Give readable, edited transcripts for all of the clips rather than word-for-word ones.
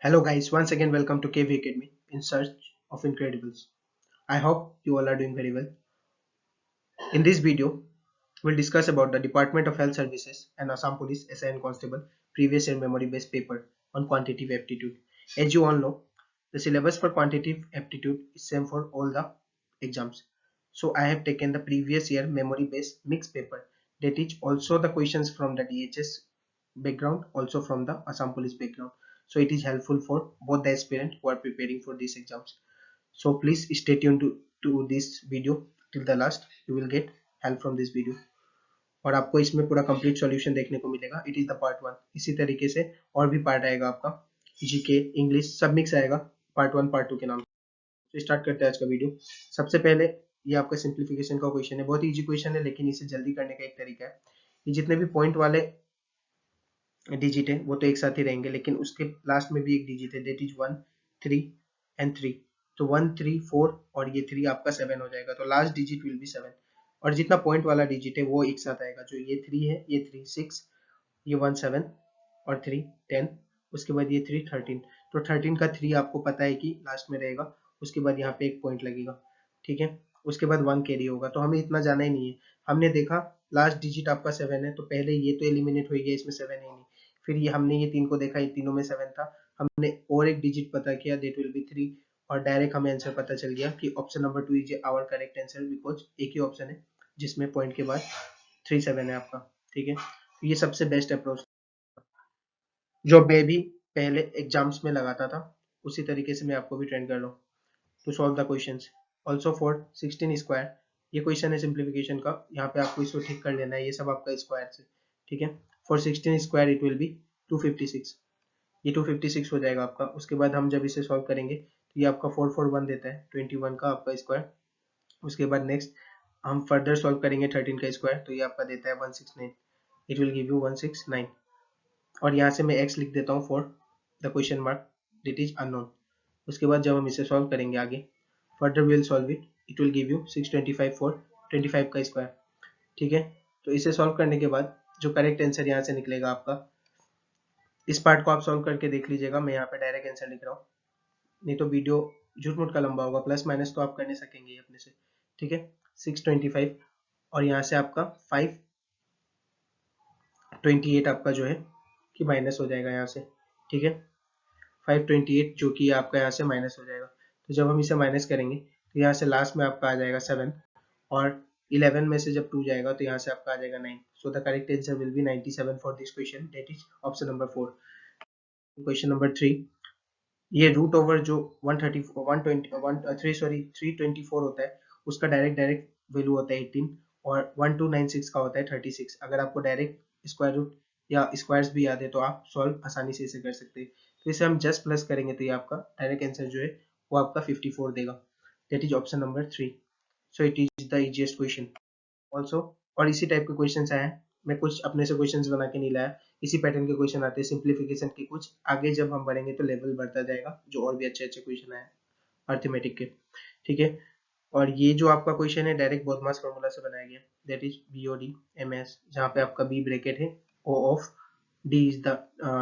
Hello guys, once again welcome to KV Academy in search of incredibles. I hope you all are doing very well. In this video, we'll discuss about the Department of Health Services and Assam Police SIN Constable previous year memory based paper on quantitative aptitude. As you all know, the syllabus for quantitative aptitude is same for all the exams. So I have taken the previous year memory based mixed paper that is also the questions from the DHS background, also from the Assam Police background. So it is helpful for both the aspirant who are preparing for these exams. So please stay tuned to this video till the last. You will get help from this video और आपको इसमें पूरा complete solution देखने को मिलेगा. It is the part one. इसी तरीके से और भी पार्ट आएगा आपका, जीके इंग्लिश सब मिक्स आएगा पार्ट वन पार्ट टू के नाम से. तो स्टार्ट करते हैं आज का वीडियो. सबसे पहले ये आपका सिंप्लीफिकेशन का क्वेश्चन है. बहुत इजी क्वेश्चन है लेकिन इसे जल्दी करने का एक तरीका है. ये जितने भी पॉइंट वाले डिजिट है वो तो एक साथ ही रहेंगे, लेकिन उसके लास्ट में भी एक डिजिट है, दैट इज 1 3 एंड 3. तो 1 3 4 और ये 3 आपका 7 हो जाएगा. तो लास्ट डिजिट विल बी 7 और जितना पॉइंट वाला डिजिट है वो एक साथ आएगा. जो ये 3 है, ये 3 6, ये 1 7 और 3 10, उसके बाद ये 3 13. तो 13 का 3 आपको पता है कि लास्ट में रहेगा. उसके बाद यहाँ पे एक पॉइंट लगेगा, ठीक है. उसके बाद 1 कैरी होगा. तो हमें इतना जाना ही नहीं है. हमने देखा लास्ट डिजिट आपका 7 है, तो पहले ये तो एलिमिनेट हो गया, इसमें 7 है नहीं. फिर ये हमने ये 3 को देखा, ये तीनों में 7 था. हमने और एक डिजिट पता किया, दैट विल बी 3, और डायरेक्ट हमें आंसर पता चल गया कि option number 2 is our correct answer, because एक ही ऑप्शन है जिसमें पॉइंट के बाद 3 7 है आपका, ठीक है. तो ये सबसे बेस्ट अप्रोच जो मैं भी पहले एग्जाम्स में लगाता था, उसी तरीके से मैं आपको भी ट्रेन कर रहा हूँ to solve the questions. Also for 16 square, ये क्वेश्चन है सिंप्लीफिकेशन का. यहाँ पे आपको इसको ठीक कर लेना है, ये सब आपका स्क्वायर से, ठीक है. For 16 square it will B 256. ये 256 हो जाएगा आपका. उसके बाद हम जब इसे सॉल्व करेंगे तो ये आपका 441 देता है, 21 का आपका स्क्वायर. उसके बाद नेक्स्ट हम फर्दर सॉल्व करेंगे 13 का स्क्वायर, तो ये आपका देता है 169. It will give you 169. और यहाँ से मैं x लिख देता हूँ for the question mark, that is unknown. उसके बाद जब हम इसे सॉल्व करेंगे आगे, further will solve it, it will give you 625 for 25 का स्क्वायर, ठीक है. तो इसे सॉल्व करने के बाद जो करेक्ट आंसर यहाँ से निकलेगा आपका, इस पार्ट को आप सॉल्व करके देख लीजिएगा. मैं यहाँ पे डायरेक्ट आंसर लिख रहा हूँ, नहीं तो वीडियो झूठ मूठ का लंबा होगा. प्लस माइनस तो आप कर नहीं सकेंगे अपने से, ठीक है. 625 और यहाँ से आपका 528 आपका जो है कि माइनस हो जाएगा यहाँ से, ठीक है. 528 जो कि आपका यहाँ से माइनस हो जाएगा. तो जब हम इसे माइनस करेंगे तो यहाँ से लास्ट में आपका आ जाएगा 7, और 11 में से जब 2 जाएगा तो यहाँ से आपका आ जाएगा 9. So the correct answer will B 97 for this question, that is option number 4. Question number 3, ये रूट ओवर जो 130 120 सॉरी 324 होता है, उसका डायरेक्ट वैल्यू होता है 18, और 1296 का होता है 36. अगर आपको डायरेक्ट स्क्वायर रूट या स्क्वायर्स भी याद है तो आप सॉल्व आसानी से इसे कर सकते हैं. तो इसे हम जस्ट प्लस करेंगे तो ये आपका डायरेक्ट आंसर जो है वो आपका 54 देगा, that is option number 3. So it is the easiest question also. और इसी टाइप के क्वेश्चन आए हैं. मैं कुछ अपने से क्वेश्चंस बना के नहीं लाया, इसी पैटर्न के क्वेश्चन आते हैं सिंप्लीफिकेशन के. कुछ आगे जब हम बढ़ेंगे तो लेवल बढ़ता जाएगा, जो और भी अच्छे अच्छे क्वेश्चन आए अर्थमेटिक के, ठीक है. और ये जो आपका क्वेश्चन है डायरेक्ट बोधमास फॉर्मूला से बनाया गया, दैट इज बीओडी एमएस, जहाँ पे आपका बी ब्रैकेट है, O of D is the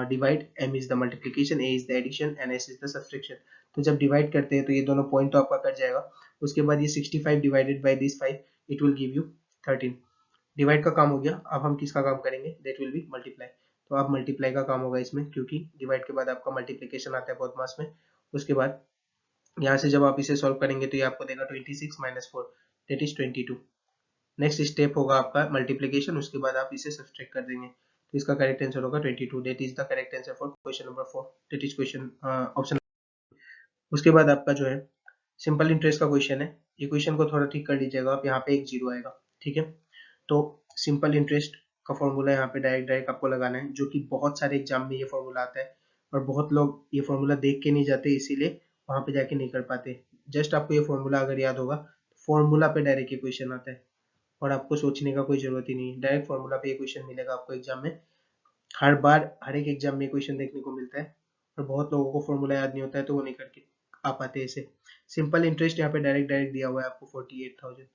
divide, M is the multiplication, A is the addition and S is the subtraction. तो जब डिवाइड करते हैं तो ये दोनों पॉइंट तो आपका कट जाएगा. उसके बाद ये 65 divided by this 5, it will give you 13. Divide का काम हो गया. अब हम किसका काम करेंगे, दैट विल बी मल्टीप्लाई. तो आप मल्टीप्लाई का काम होगा इसमें, क्योंकि डिवाइड के बाद आपका मल्टीप्लिकेशन आता है बहुत मास में. उसके बाद यहाँ से जब आप इसे सॉल्व करेंगे तो ये आपको देगा 26 minus 4, that is 22. Next step होगा आपका मल्टीप्लिकेशन, उसके बाद आप इसे सब्सट्रैक्ट कर देंगे. तो इसका करेक्ट आंसर होगा 22, that is the correct answer for question number 4, that is question option. उसके बाद आपका जो है सिंपल इंटरेस्ट का क्वेश्चन है. ये क्वेश्चन को थोड़ा ठीक कर लीजिएगा आप, यहाँ पे एक जीरो आएगा, ठीक है. तो सिंपल इंटरेस्ट का फॉर्मूला यहाँ पे डायरेक्ट डायरेक्ट आपको लगाना है, जो कि बहुत सारे एग्जाम में ये फॉर्मूला आता है, और बहुत लोग ये फॉर्मूला देख के नहीं जाते, इसीलिए वहां पे जाके नहीं कर पाते. जस्ट आपको ये फॉर्मूला अगर याद होगा, फॉर्मूला पे डायरेक्ट ये क्वेश्चन आता है और आपको सोचने का कोई जरूरत ही नहीं है. डायरेक्ट फॉर्मूला पे ये क्वेश्चन मिलेगा आपको एग्जाम में. हर बार हर एक एग्जाम में क्वेश्चन देखने को मिलता है, और बहुत लोगों को फॉर्मूला याद नहीं होता है तो वो नहीं करके आ पाते इसे. सिंपल इंटरेस्ट यहाँ पे डायरेक्ट डायरेक्ट दिया हुआ है आपको 48,000.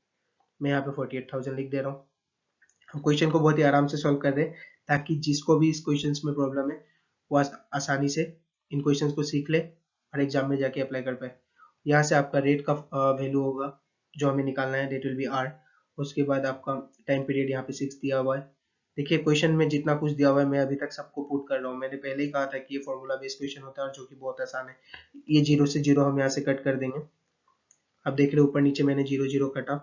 मैं यहाँ पे 48,000 लिख दे रहा हूँ. हम क्वेश्चन को बहुत ही आराम से सॉल्व कर रहे हैं, ताकि जिसको भी इस क्वेश्चन में प्रॉब्लम है वो आसानी से इन क्वेश्चंस को सीख ले और एग्जाम में जाके अप्लाई कर पाए। यहाँ से आपका रेट का वैल्यू होगा जो हमें निकालना है, डेट विल बी आर। उसके बाद आपका टाइम पीरियड यहाँ पे 6 दिया हुआ है। देखिए क्वेश्चन में जितना कुछ दिया हुआ है मैं अभी तक सबको पुट कर रहा हूँ। मैंने पहले ही कहा था कि ये फॉर्मूला बेस्ड क्वेश्चन होता है और जो कि बहुत आसान है। ये 0 से 0 हम यहाँ से कट कर देंगे। अब देख रहे हो ऊपर नीचे मैंने 0 0 कटा,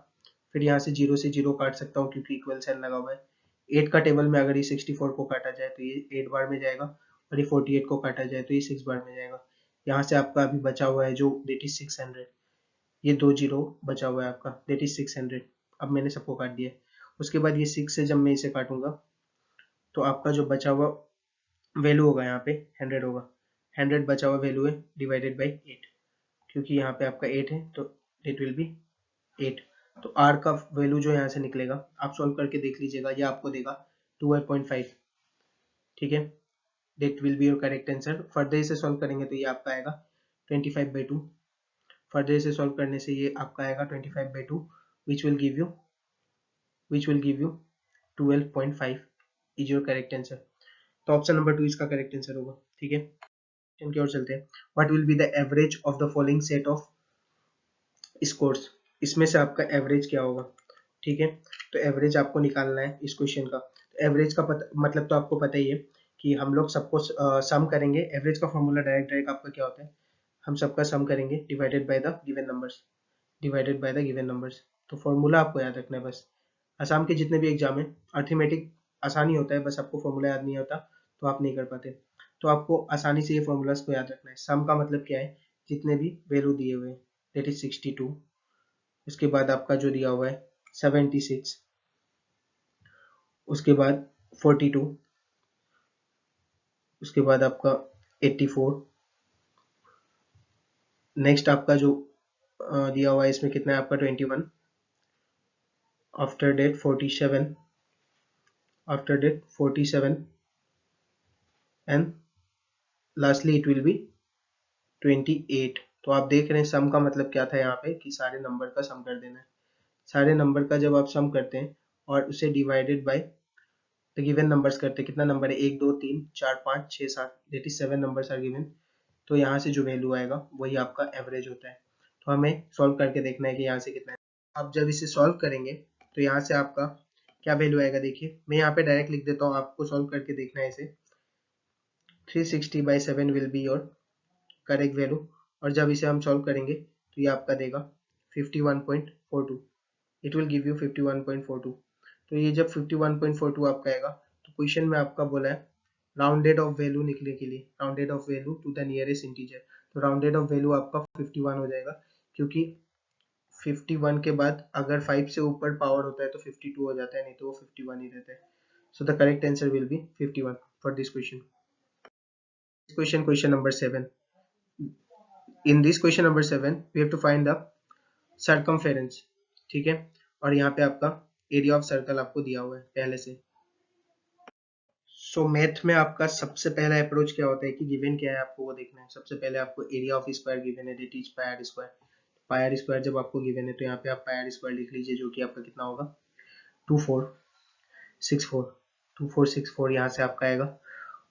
फिर यहाँ से 0 से 0 काट सकता हूँ क्योंकि इक्वल साइन लगा हुआ है। 8 का टेबल में अगर ये 64 को काटा जाए तो ये 8 बार में जाएगा, और ये 48 को काटा जाए तो ये 6 बार में जाएगा। यहाँ से आपका अभी बचा हुआ है जो डेट इज 600, ये 2 जीरो बचा हुआ है आपका, डेट इज 600। अब मैंने सबको काट दिया। उसके बाद ये 6 से जब मैं इसे काटूंगा तो आपका जो बचा हुआ वैल्यू होगा यहाँ पे 100 होगा। 100 बचा हुआ वैल्यू है डिवाइडेड बाई 8, क्योंकि यहाँ पे आपका 8 है तो इट विल बी 8। तो r का वैल्यू जो यहाँ से निकलेगा आप सॉल्व करके देख लीजिएगा, ये आपको देगा 12.5। ठीक है, that will be your correct answer. Further इसे सॉल्व करेंगे तो ये आपका आएगा 25/2। फर्दर इसे सॉल्व करने से ये आपका आएगा 25/2 which will give you 12.5 is your correct answer। तो ऑप्शन नंबर 2 इसका करेक्ट आंसर होगा। ठीक है, क्वेश्चन की ओर चलते हैं। What will be the average of the following set of scores. इसमें से आपका एवरेज क्या होगा। ठीक है, तो एवरेज आपको निकालना है इस क्वेश्चन का। तो एवरेज का मतलब तो आपको पता ही है कि हम लोग सबको सम करेंगे। एवरेज का फॉर्मूला डायरेक्ट आपका क्या होता है, हम सबका सम करेंगे divided by the given numbers, divided by the given numbers. तो फॉर्मूला आपको याद रखना है बस। असम के जितने भी एग्जाम है अर्थमेटिक आसानी होता है, बस आपको फॉर्मूला याद नहीं होता तो आप नहीं कर पाते। तो आपको आसानी से ये फॉर्मूलाज को याद रखना है। सम का मतलब क्या है, जितने भी वैल्यू दिए हुए हैं, दैट इज 62। उसके बाद आपका जो दिया हुआ है 76, उसके बाद 42, उसके बाद आपका 84। नेक्स्ट आपका जो दिया हुआ है इसमें कितना है आपका 21। After that 47, after that 47 and lastly it will be 28। तो आप देख रहे हैं सम का मतलब क्या था यहाँ पे कि सारे नंबर का सम कर देना है। सारे नंबर का जब आप सम करते हैं और उसे divided by the given numbers करते हैं, कितना नंबर है 1 2 3 4 5 6 7, that is 7 numbers are given. तो यहाँ से जो वैल्यू आएगा वही आपका एवरेज होता है। तो हमें सॉल्व करके देखना है कि यहाँ से कितना है। आप जब इसे सॉल्व करेंगे तो यहाँ से आपका क्या वैल्यू आएगा, देखिए मैं यहाँ पे डायरेक्ट लिख देता हूँ, आपको सॉल्व करके देखना है इसे। 360/7 will be your correct value, और जब इसे हम सॉल्व करेंगे तो ये आपका देगा 51.42। It will give you 51.42। तो ये जब 51.42 आपका आएगा तो क्वेश्चन में आपका बोला है राउंडेड ऑफ वैल्यू निकलने के लिए, rounded off value to the nearest integer. तो राउंडेड ऑफ वैल्यू आपका 51 हो जाएगा, क्योंकि 51 के बाद अगर 5 से ऊपर पावर होता है तो 52 हो जाता है, नहीं तो वो 51 ही रहता है। So the correct answer will B 51 for this question. Question number 7. In this question number 7 we have to find the circumference। ठीक है, और यहाँ पे आपका एरिया ऑफ सर्कल आपको दिया हुआ है पहले से। सो मैथ में आपका सबसे पहला अप्रोच क्या होता है कि गिवन क्या है आपको वो देखना है। सबसे पहले आपको एरिया ऑफ स्क्वायर गिवन है, that is pi square. Pi square जब आपको गिवन है तो यहाँ पे आप पाई स्क्वायर लिख लीजिए, जो कि आपका कितना होगा 2464। 2464 यहाँ से आपका आएगा।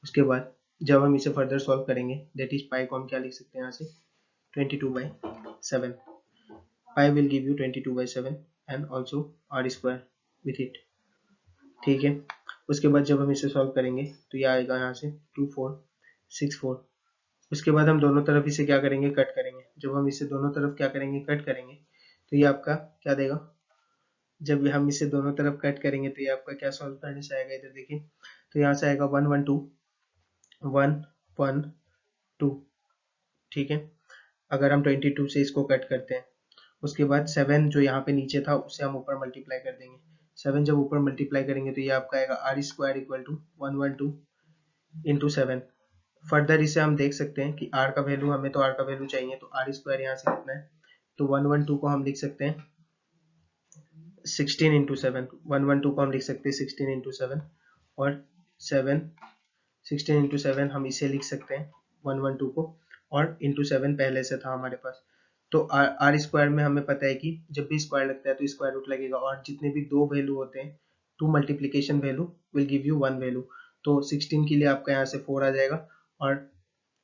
उसके बाद जब हम इसे फर्दर सॉल्व करेंगे, दैट इज पाई को हम क्या लिख सकते हैं यहाँ से 22/7। pi will give you 22/7 and also r square with it। ठीक है, उसके बाद जब हम इसे सॉल्व करेंगे तो ये आएगा यहाँ से 2464। उसके बाद हम दोनों तरफ इसे क्या करेंगे, कट करेंगे। जब हम इसे दोनों तरफ क्या करेंगे, कट करेंगे, तो ये आपका क्या देगा। जब हम इसे दोनों तरफ कट करेंगे तो ये आपका क्या सॉल्व करने से आएगा, इधर देखिए तो यहाँ से आएगा 112 ठीक है। अगर हम 22 से इसको कट करते हैं, उसके बाद 7 जो यहाँ पे नीचे था उसे हम ऊपर मल्टीप्लाई कर देंगे। 7 जब ऊपर मल्टीप्लाई करेंगे तो ये आपका आएगा R square equal to 112 into 7। फर्दर इसे हम देख सकते हैं कि आर का वैल्यू, हमें तो आर का वैल्यू चाहिए, तो आर स्क्वायर यहाँ से कितना है, तो 112 को हम लिख सकते हैं 16 इंटू 7। 112 को हम लिख सकते हैं 16 इंटू 7, और 7 16 इंटू 7 हम इसे लिख सकते हैं 112 को, और इंटू 7 पहले से था हमारे पास। तो आर स्क्वायर में हमें पता है कि जब भी स्क्वायर लगता है तो स्क्वायर रूट लगेगा, और जितने भी दो वैल्यू होते हैं, two multiplication value will give you one value. तो 16 के लिए आपका यहाँ से 4 आ जाएगा, और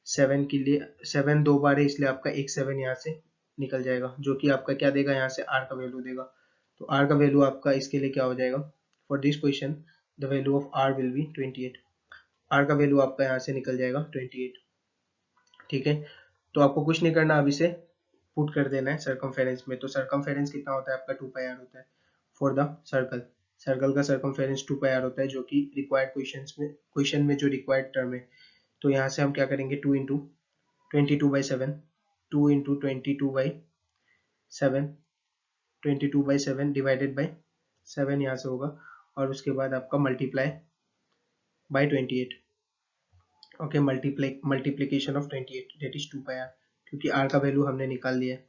7 के लिए 7 दो बार है, इसलिए आपका एक 7 यहाँ से निकल जाएगा, जो कि आपका क्या देगा, यहाँ से r का वैल्यू देगा। तो r का वैल्यू आपका इसके लिए क्या हो जाएगा, for this question the value of r will be 28। r का वैल्यू आपका यहाँ से निकल जाएगा 28। ठीक है, तो आपको कुछ नहीं करना, अभी से पुट कर देना है सरकमफेरेंस में। तो सरकमफेरेंस कितना होता है आपका, 2 पाई आर होता है फॉर द सर्कल। सर्कल का सरकमफेरेंस 2 पाई आर होता है, जो कि रिक्वायर्ड क्वेश्चन में जो रिक्वायर्ड टर्म है। तो यहाँ से हम क्या करेंगे, 2 इंटू 22/7, 2 इंटू 22/7, 22/7 डिवाइडेड बाई 7 यहाँ से होगा, और उसके बाद आपका multiply by 28। Okay, multiplication of 28 that is 2 pi r, क्योंकि r का वैल्यू हमने निकाल लिया है।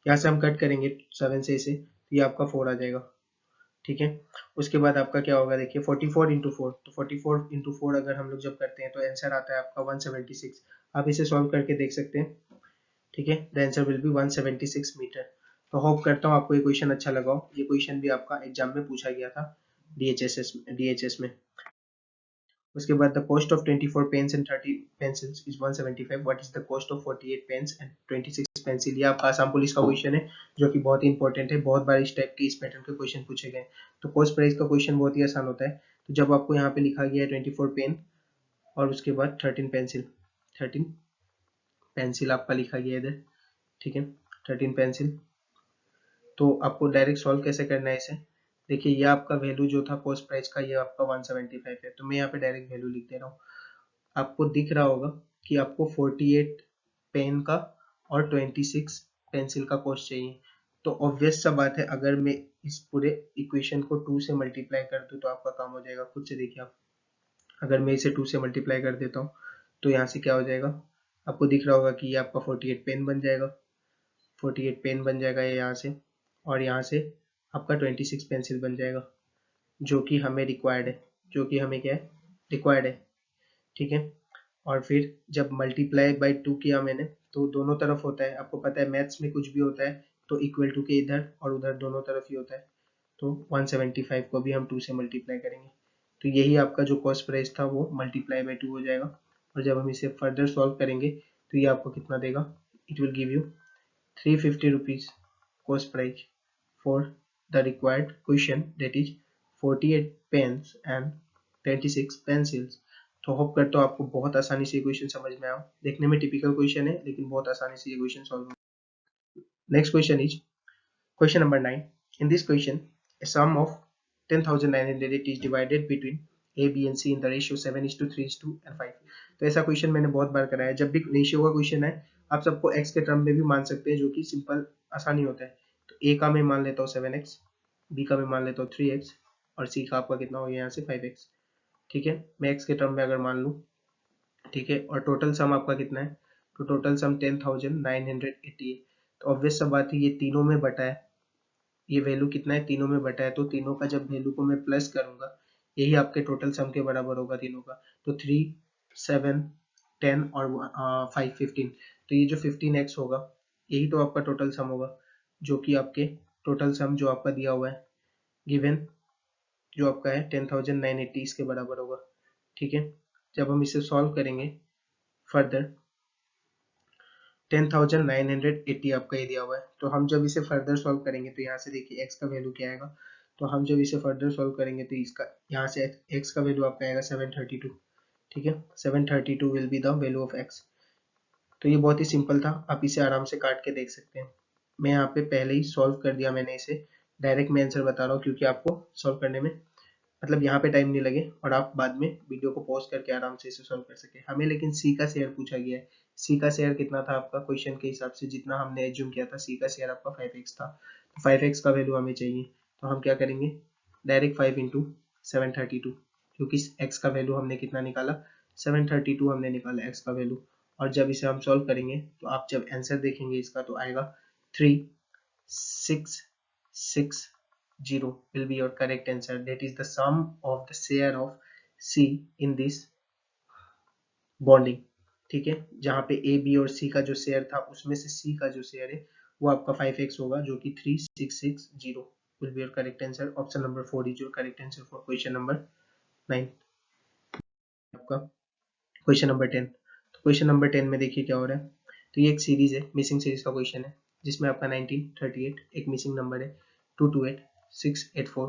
यहाँ से हम कट करेंगे 7 से इसे, तो ये आपका 4 आ जाएगा। ठीक है, उसके बाद आपका क्या होगा, देखिए 44 इंटू 4, तो 44 इंटू 4 अगर हम लोग जब करते हैं तो आंसर आता है आपका 176। आप इसे सॉल्व करके देख सकते हैं। ठीक है, the answer will be 176 metre. तो होप करता हूँ आपको ये क्वेश्चन अच्छा लगा हो। ये क्वेश्चन भी आपका एग्जाम में पूछा गया था डीएचएस में। उसके बाद the cost of 24 pens and 30 pencils is 175। What is the cost of 48 pens and 26 pencil. ये आपका आसाम पुलिस का क्वेश्चन है, जो कि बहुत ही इंपॉर्टेंट है। बहुत बार इस टाइप के इस पैटर्न के क्वेश्चन पूछे गए। तो कॉस्ट प्राइस का क्वेश्चन बहुत ही आसान होता है। तो जब आपको यहाँ पे लिखा गया है 24 पेन और उसके बाद 13 पेंसिल, 13 पेंसिल आपका लिखा गया है इधर। ठीक है, 13 पेंसिल। तो आपको डायरेक्ट सॉल्व कैसे करना है इसे, देखिए ये आपका वैल्यू जो था कॉस्ट प्राइस का, ये आपका 175 है। तो मैं यहाँ पे डायरेक्ट वैल्यू लिख दे रहा हूँ। आपको दिख रहा होगा कि आपको 48 पेन का और 26 पेंसिल का कॉस्ट चाहिए। तो ऑब्वियस सा बात है, अगर मैं इस पूरे इक्वेशन को 2 से मल्टीप्लाई कर दूं तो आपका काम हो जाएगा। खुद से देखिए आप, अगर मैं इसे 2 से मल्टीप्लाई कर देता हूँ तो यहाँ से क्या हो जाएगा, आपको दिख रहा होगा कि ये आपका 48 पेन बन जाएगा, 48 पेन बन जाएगा ये यहाँ से, और यहाँ से आपका 26 पेंसिल बन जाएगा, जो कि हमें रिक्वायर्ड है, जो कि हमें क्या है, रिक्वायर्ड है। ठीक है, और फिर जब मल्टीप्लाई बाय 2 किया मैंने, तो दोनों तरफ होता है, आपको पता है मैथ्स में कुछ भी होता है तो इक्वल टू के इधर और उधर दोनों तरफ ही होता है। तो 175 को भी हम 2 से मल्टीप्लाई करेंगे, तो यही आपका जो कॉस्ट प्राइस था वो मल्टीप्लाई बाय 2 हो जाएगा। और जब हम इसे फर्दर सॉल्व करेंगे तो ये आपको कितना देगा, it will give you 350 rupees cost price for the required question, that is 48 pens and 26 pencils। तो होप करता हूँ आपको बहुत आसानी से ये क्वेश्चन समझ में आया। देखने में टिपिकल क्वेश्चन है, लेकिन बहुत आसानी से ये क्वेश्चन सॉल्व हो। Next question is question number 9। In this question a sum of 10,908 is divided between A, B and C in the ratio 7:3 and 5। तो ऐसा क्वेश्चन मैंने बहुत बार कराया है। जब भी रेशियो का क्वेश्चन है, आप सबको x के टर्म में भी मान सकते हैं, जो कि सिंपल आसानी होता है। तो A का मैं मान लेता हूँ 7x, B का मैं मान लेता हूँ 3x, और C का आपका कितना हो गया यहाँ से 5x। ठीक है, मैं x के टर्म में अगर मान लूँ, ठीक है, और टोटल सम आपका कितना है, तो टोटल सम 10,980 है। तो ऑब्वियस सा बात है, ये तीनों में बटा है, ये वैल्यू कितना है, तीनों में बटा है। तो तीनों का जब वैल्यू को मैं प्लस करूंगा, यही आपके टोटल सम के बराबर होगा तीनों का। तो 3, 7, 10 और 5, 15। तो ये जो 15x होगा, यही तो आपका टोटल सम होगा, जो कि आपके टोटल सम जो आपका दिया हुआ है गिवन, जो आपका है 10,980 इसके बराबर होगा। ठीक है, जब हम इसे सॉल्व करेंगे फर्दर, 10,980 आपका ये दिया हुआ है। तो हम जब इसे फर्दर सॉल्व करेंगे तो यहाँ से देखिए x का वैल्यू क्या आएगा। तो हम जब इसे फर्दर सॉल्व करेंगे तो इसका यहाँ से x का वैल्यू आपका आएगा 732। ठीक है, 732 will be the value of x। तो ये बहुत ही सिंपल था, आप इसे आराम से काट के देख सकते हैं। मैं यहाँ पे पहले ही सॉल्व कर दिया मैंने इसे, डायरेक्ट मैं आंसर बता रहा हूँ, क्योंकि आपको सॉल्व करने में मतलब यहाँ पे टाइम नहीं लगे और आप बाद में वीडियो को पॉज करके आराम से इसे सॉल्व कर सके। हमें लेकिन सी का शेयर पूछा गया है। सी का शेयर कितना था आपका, क्वेश्चन के हिसाब से जितना हमने एज्यूम किया था, सी का शेयर आपका 5x था। तो 5x का वैल्यू हमें चाहिए, तो हम क्या करेंगे, डायरेक्ट 5 इंटू 732, क्योंकि x का वैल्यू हमने कितना निकाला, 732 हमने निकाला x का वैल्यू। और जब इसे हम सॉल्व करेंगे तो आप जब आंसर देखेंगे इसका, तो आएगा 3660 will be your correct answer. That is the sum of the share of C in this bonding। ठीक है, जहाँ पे A, B और C का जो शेयर था, उसमें से C का जो शेयर है वो आपका 5x होगा, जो कि 3660 will be your correct answer। Option number 4 is your correct answer for question number 9। आपका क्वेश्चन नंबर 10। क्वेश्चन नंबर 10 में देखिए क्या हो रहा है। तो ये एक सीरीज है, मिसिंग सीरीज का क्वेश्चन है, जिसमें आपका 1938 एक मिसिंग नंबर है, 228 684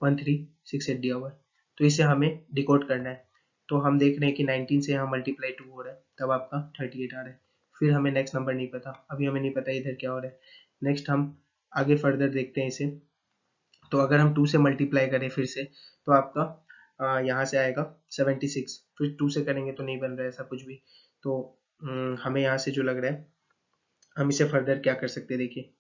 1368 दिया हुआ है। तो इसे हमें डिकोड करना है। तो हम देख रहे हैं कि 19 से यहाँ मल्टीप्लाई 2 हो रहा है, तब आपका 38 आ रहा है। फिर हमें नेक्स्ट नंबर नहीं पता, अभी हमें नहीं पता इधर क्या हो रहा है। नेक्स्ट हम आगे फर्दर देखते हैं इसे। तो अगर हम 2 से मल्टीप्लाई करें फिर से, तो आपका यहाँ से आएगा 76। फिर 2 से करेंगे तो नहीं बन रहा है ऐसा कुछ भी। तो हमें यहाँ से जो लग रहा है, हम इसे फर्दर क्या कर सकते हैं देखिए।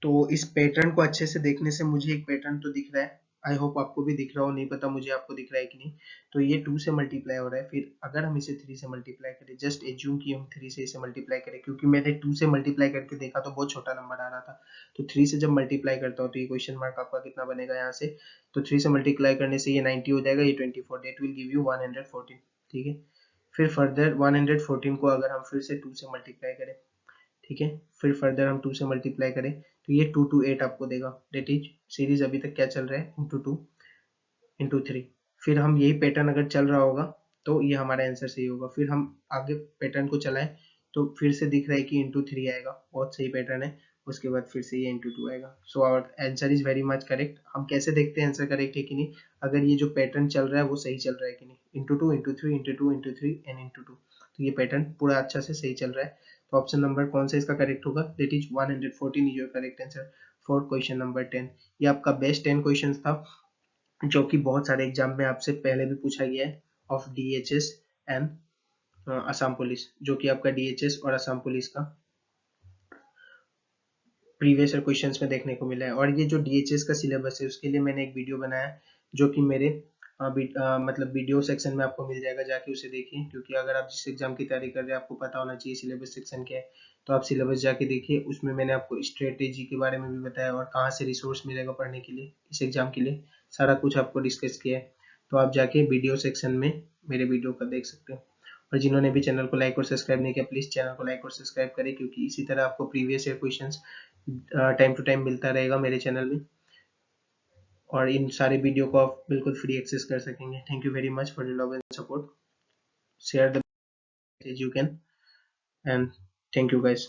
तो इस पैटर्न को अच्छे से देखने से मुझे एक पैटर्न तो दिख रहा है, आई होप आपको भी दिख रहा हो, नहीं पता मुझे आपको दिख रहा है कि नहीं। तो ये 2 से मल्टीप्लाई हो रहा है, फिर अगर हम इसे 3 से मल्टीप्लाई करें, जस्ट एज्यूम कि हम 3 से इसे मल्टीप्लाई करें, क्योंकि मैंने 2 से मल्टीप्लाई करके देखा तो बहुत छोटा नंबर आ रहा था। तो 3 से जब मल्टीप्लाई करता हूँ तो ये क्वेश्चन मार्क आपका कितना बनेगा यहाँ से। तो 3 से मल्टीप्लाई करने से ये 90 हो जाएगा, ये 24, डेट विल गिव यू 114। ठीक है। फिर फर्दर 114 को अगर हम फिर से 2 से मल्टीप्लाई करें, ठीक है, फिर फर्दर हम 2 से मल्टीप्लाई करें तो ये 228 आपको देगा। डेट इज सीरीज अभी तक क्या चल रहा है, इंटू 2 इंटू 3। फिर हम यही पैटर्न अगर चल रहा होगा तो ये हमारा आंसर सही होगा। फिर हम आगे पैटर्न को चलाएं तो फिर से दिख रहा है कि इंटू 3 आएगा, बहुत सही पैटर्न है। उसके बाद फिर से ये इंटू 2 आएगा। So our answer is very much correct. हम कैसे देखते हैं आंसर करेक्ट है कि नहीं, अगर ये जो पैटर्न चल रहा है वो सही चल रहा है कि नहीं, into 2 into 3 into 2 into 3 and into 2। तो ये पैटर्न पूरा अच्छा से सही चल रहा है। तो ऑप्शन नंबर कौन सा इसका करेक्ट होगा, that is 114 is your correct answer for question number 10। ये आपका बेस्ट 10 क्वेश्चन था, जो कि बहुत सारे एग्जाम में आपसे पहले भी पूछा गया है, of DHS and Assam police, जो कि आपका डीएचएस और असम पुलिस का प्रीवियस ईयर क्वेश्चंस में देखने को मिला है। और ये जो डीएचएस का सिलेबस है उसके लिए मैंने एक वीडियो बनाया है, जो कि मेरे मतलब वीडियो सेक्शन में आपको मिल जाएगा, जाके उसे देखिए। क्योंकि अगर आप जिस एग्जाम की तैयारी कर रहे हैं आपको पता होना चाहिए सिलेबस सेक्शन क्या है, तो आप सिलेबस जाके देखिए। उसमें मैंने आपको स्ट्रेटेजी के बारे में भी बताया और कहाँ से रिसोर्स मिलेगा पढ़ने के लिए, इस एग्जाम के लिए सारा कुछ आपको डिस्कस किया है। तो आप जाके वीडियो सेक्शन में मेरे वीडियो का देख सकते हो। और जिन्होंने भी चैनल को लाइक और सब्सक्राइब नहीं किया, प्लीज चैनल को लाइक और सब्सक्राइब करें, क्योंकि इसी तरह आपको previous year questions time to time मिलता रहेगा मेरे चैनल में। और इन सारे वीडियो को आप बिल्कुल फ्री एक्सेस कर सकेंगे। Thank you very much for your love and support. Share the message you can, and thank you guys.